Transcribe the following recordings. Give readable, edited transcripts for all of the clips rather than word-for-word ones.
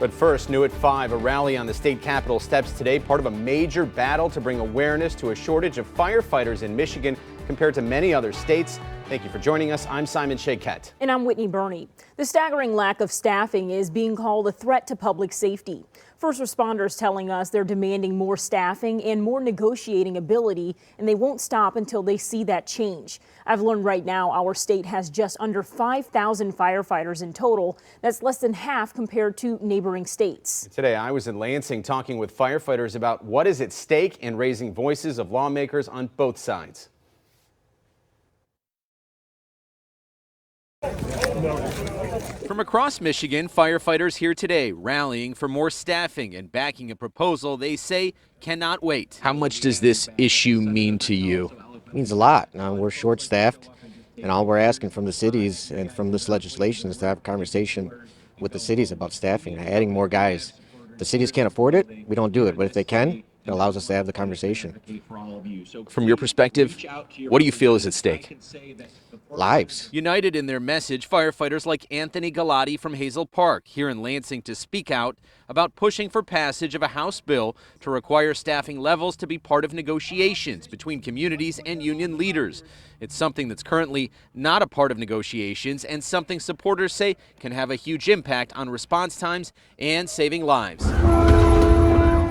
But first, new at 5, a rally on the state capitol steps today, part of a major battle to bring awareness to a shortage of firefighters in Michigan compared to many other states. Thank you for joining us. I'm Simon Shaquette. And I'm Whitney Burney. The staggering lack of staffing is being called a threat to public safety. First responders telling us they're demanding more staffing and more negotiating ability, and they won't stop until they see that change. I've learned right now our state has just under 5,000 firefighters in total. That's less than half compared to neighboring states. Today, I was in Lansing talking with firefighters about what is at stake and raising voices of lawmakers on both sides. From across Michigan, firefighters here today rallying for more staffing and backing a proposal they say cannot wait. How much does this issue mean to you? It means a lot. Now, we're short-staffed, and all we're asking from the cities and from this legislation is to have a conversation with the cities about staffing, adding more guys. If the cities can't afford it, we don't do it, but if they can, it allows us to have the conversation. From your perspective, what do you feel is at stake? Lives. United in their message, firefighters like Anthony Galati from Hazel Park here in Lansing to speak out about pushing for passage of a House bill to require staffing levels to be part of negotiations between communities and union leaders. It's something that's currently not a part of negotiations and something supporters say can have a huge impact on response times and saving lives.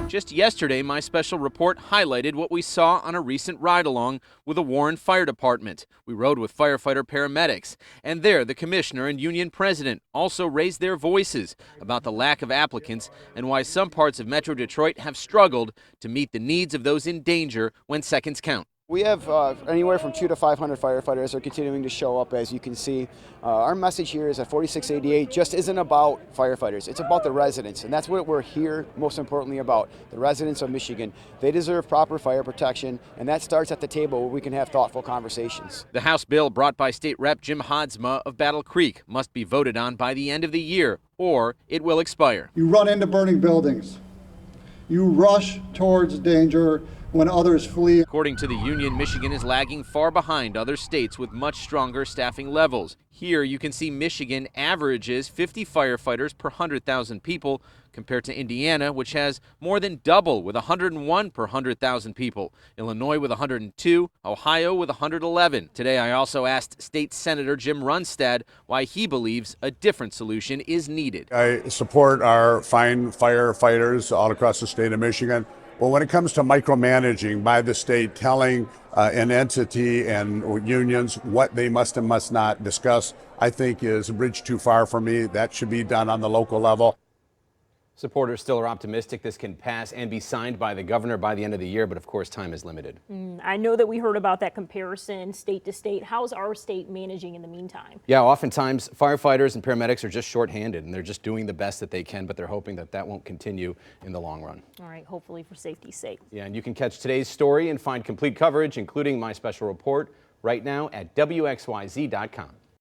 Just yesterday, my special report highlighted what we saw on a recent ride-along with the Warren Fire Department. We rode with firefighter paramedics, and there the commissioner and union president also raised their voices about the lack of applicants and why some parts of Metro Detroit have struggled to meet the needs of those in danger when seconds count. We have anywhere from 200 to 500 firefighters are continuing to show up, as you can see. Our message here is that 4688 just isn't about firefighters. It's about the residents, and that's what we're here most importantly about, the residents of Michigan. They deserve proper fire protection, and that starts at the table where we can have thoughtful conversations. The House bill brought by State Rep Jim Hodsma of Battle Creek must be voted on by the end of the year, or it will expire. You run into burning buildings. You rush towards danger when others flee. According to the union, Michigan is lagging far behind other states with much stronger staffing levels. Here you can see Michigan averages 50 firefighters per 100,000 people compared to Indiana, which has more than double with 101 per 100,000 people. Illinois with 102, Ohio with 111. Today I also asked State Senator Jim Runstad why he believes a different solution is needed. I support our fine firefighters all across the state of Michigan. Well, when it comes to micromanaging by the state, telling an entity and unions what they must and must not discuss, I think is a bridge too far for me. That should be done on the local level. Supporters still are optimistic this can pass and be signed by the governor by the end of the year, but of course time is limited. I know that we heard about that comparison state to state. How's our state managing in the meantime? Yeah, oftentimes firefighters and paramedics are just shorthanded and they're just doing the best that they can, but they're hoping that that won't continue in the long run. All right, hopefully for safety's sake. Yeah, and you can catch today's story and find complete coverage, including my special report, right now at WXYZ.com.